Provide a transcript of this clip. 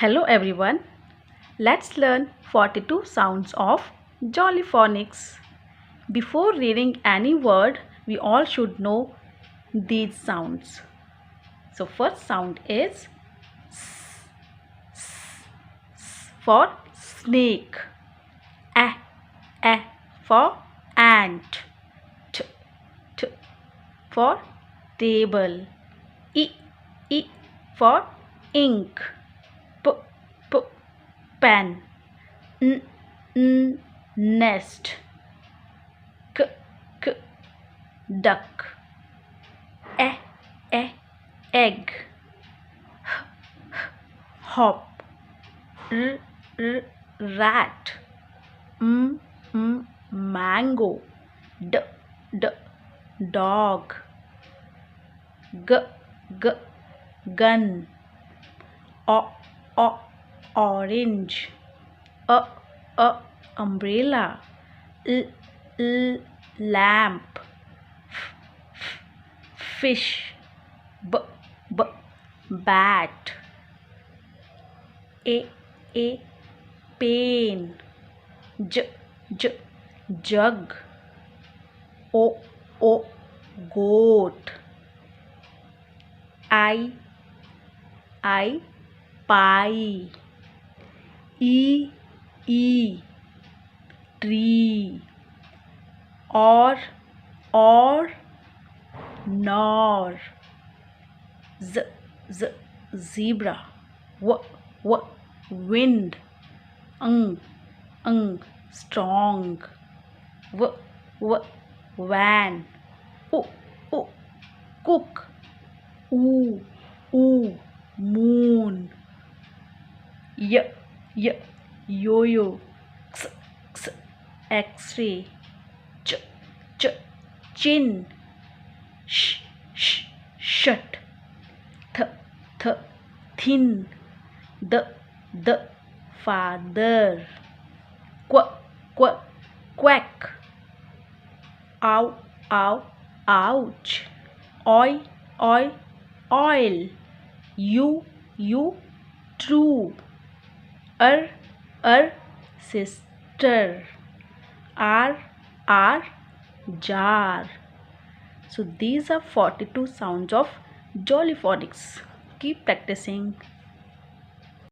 Hello everyone. Let's learn 42 sounds of Jolly Phonics. Before reading any word, we all should know these sounds. So first sound is S, S, S for snake, A for ant, T, T for table, I for ink, P, P, pen, nest, K, duck, E, egg, hop, rat, mango, dog, gun, orange, umbrella, lamp, fish, bat, a pain, jug, goat, I pie, e tree, or nor, zebra, wind, strong, van, cook, moon, yo-yo, x-ray, chin, shut, thin, the father, quack, ouch, oil, you true, sister, r jar. So these are 42 sounds of Jolly Phonics. Keep practicing.